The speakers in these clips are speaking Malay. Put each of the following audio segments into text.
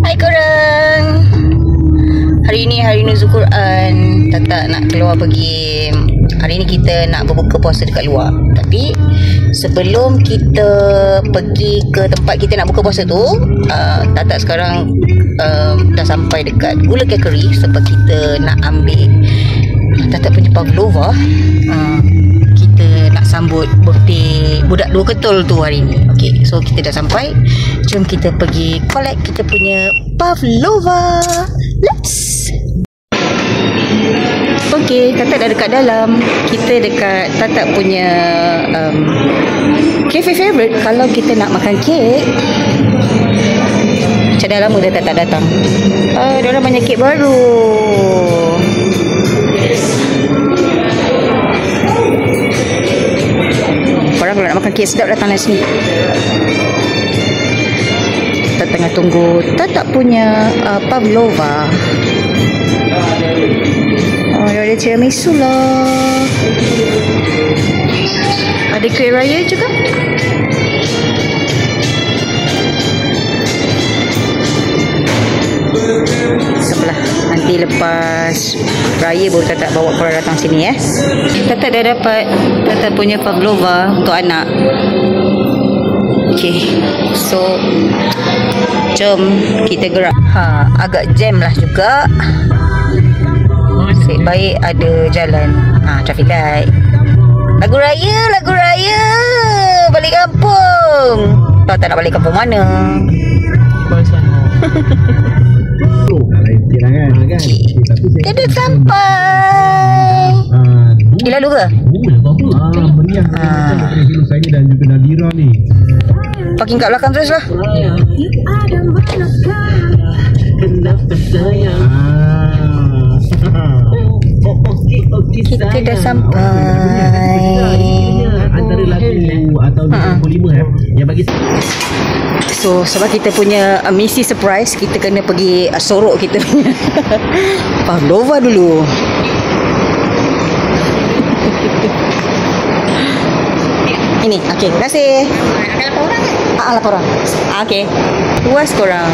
Hai korang. Hari ni hari Nuzul Quran. Tata nak keluar pergi. Hari ni kita nak berbuka puasa dekat luar. Tapi sebelum kita pergi ke tempat kita nak buka puasa tu, Tata sekarang dah sampai dekat Gula Cakery sebab kita nak ambil Tata punya pavlova. Kita nak sambut birthday budak dua ketul tu hari ni. Okay, so kita dah sampai. Jom kita pergi collect kita punya pavlova. Let's. Okay, Tata dah dekat dalam. Kita dekat Tata punya cafe favorite. Kalau kita nak makan kek, macam dah lama dah Tata datang. Diorang banyak kek baru. Korang kalau nak makan kek sedap datanglah sini. Kita tengah tunggu Tata punya pavlova. Ada tiramisu lah. Ada kuih raya juga. Sebelah. Nanti lepas raya baru Tata bawa korang datang sini Tata dah dapat Tata punya pavlova untuk anak. Okay, so jom kita gerak. Agak jam lah juga. Nasib baik ada jalan. Traffic light. Lagu raya balik kampung. Tahu tak nak balik kampung mana? Kita dah sampai. Dia lalu ke? Meriah saya dan juga Nadira ni. Parking kat belakang terus lah. Kita dah sampai. Antara lagu atau 25 yang bagi. So sebab kita punya misi surprise, kita kena pergi sorok kita punya pavlova dulu. Ini, okey, terima kasih. Ada laporan ke? Laporan. Okey. Puas korang.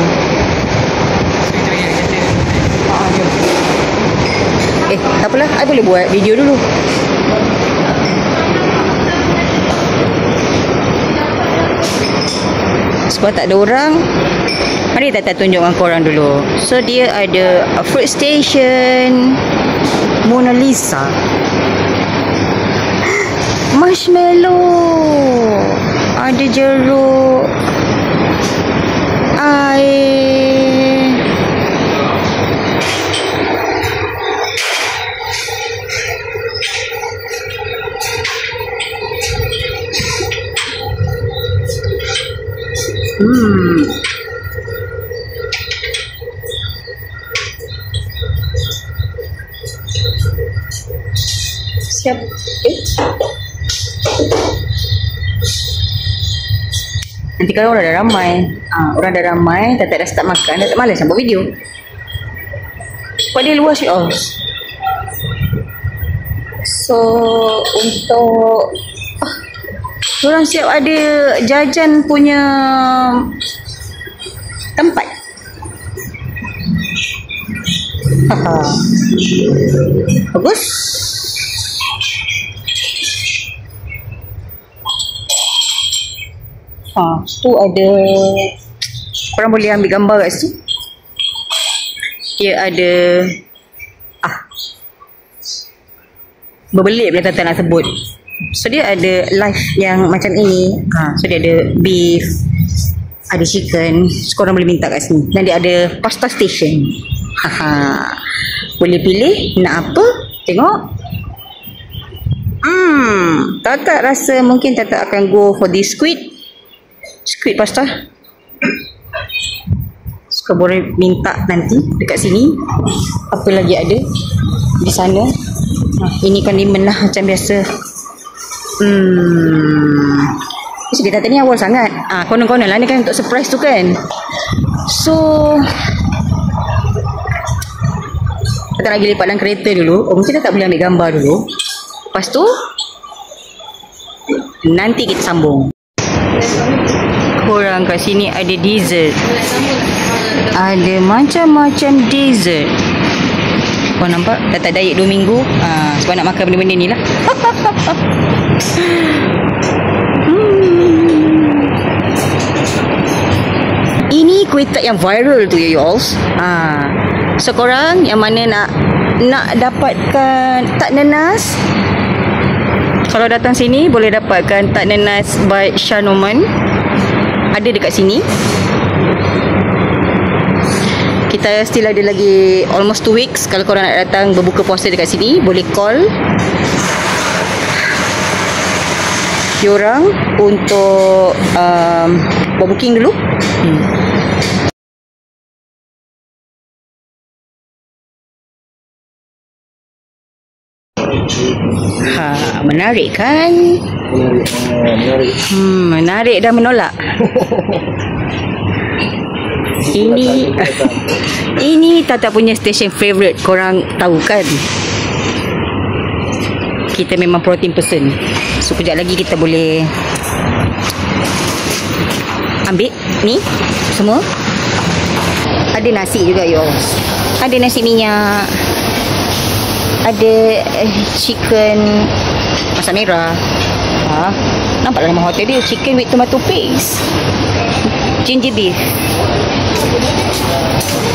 Tak apalah, I boleh buat video dulu. Sebab tak ada orang, mari Tata tunjukkan korang dulu. So dia ada fruit station, Mona Lisa, marshmallow, ada jeruk, air. Siap. Nanti kalau orang dah ramai, Tata dah start makan, Tata malas nak buat video. Sebab dia luas So untuk orang siap ada jajan punya tempat. Bagus. Tu ada, korang boleh ambil gambar kat situ. Dia ada berbelit bila Tata nak sebut. So dia ada live yang macam ini. So dia ada beef, ada chicken. So korang boleh minta kat sini. Dan dia ada pasta station. Boleh pilih nak apa. Tengok. Tata rasa mungkin Tata akan go for this squid pasta. So boleh minta nanti dekat sini. Apa lagi ada di sana. Ini condiment lah macam biasa. Jadi Tata ni awal sangat. Konon-konon lah ni kan untuk surprise tu kan. So Tata lagi lipat dalam kereta dulu. Mungkin Tata boleh ambil gambar dulu. Lepas tu nanti kita sambung. Korang kat sini ada dessert. ada macam-macam dessert. Kau nampak? Dah tak diet 2 minggu. Sebab nak makan benda-benda ni lah. Ini kuih tart yang viral tu ya y'all. So korang yang mana nak dapatkan tart nanas, kalau datang sini boleh dapatkan tart nanas by Shah Noman. Ada dekat sini. Kita still ada lagi almost 2 weeks. Kalau korang nak datang berbuka puasa dekat sini, boleh call diorang untuk buat booking dulu. Menarik kan? Menarik dan menolak. Ini Tata punya station favourite. Korang tahu kan? Kita memang protein person. So kejap lagi kita boleh ambil ni semua. Ada nasi juga yo. Ada nasi minyak. Ada chicken masak merah. Nampaklah nama hotel dia, chicken with tomato paste, ginger beef.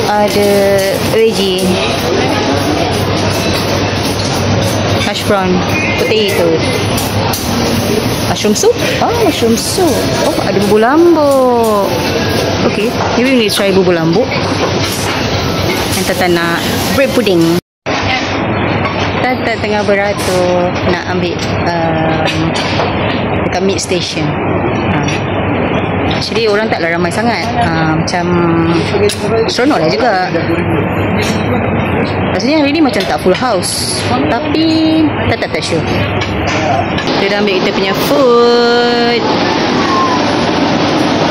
Ada veggie, hash brown, potato, mushroom soup. Mushroom soup. Ada bubur lambuk. Okay, maybe we need to try bubur lambuk. Yang Tata nak bread pudding. Tata tengah beratur nak ambil dekat mid station. Actually orang taklah ramai sangat. Macam seronok lah juga. Rasanya hari ni macam tak full house. Tapi Tata tak sure. Kita dah ambil kita punya food.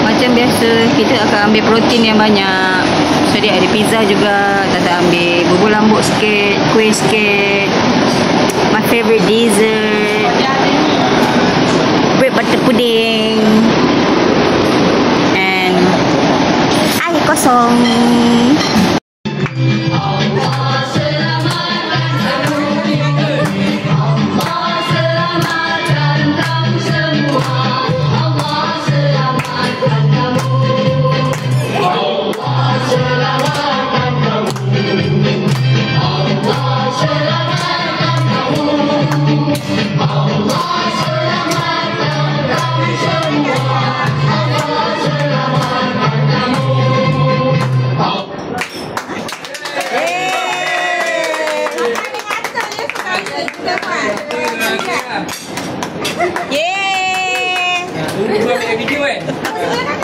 Macam biasa kita akan ambil protein yang banyak. So dia ada pizza juga. Tata ambil bubur lambuk sikit, kuih sikit. My favorite dessert, bread butter pudding, and air kosong. Yeay. Video kan?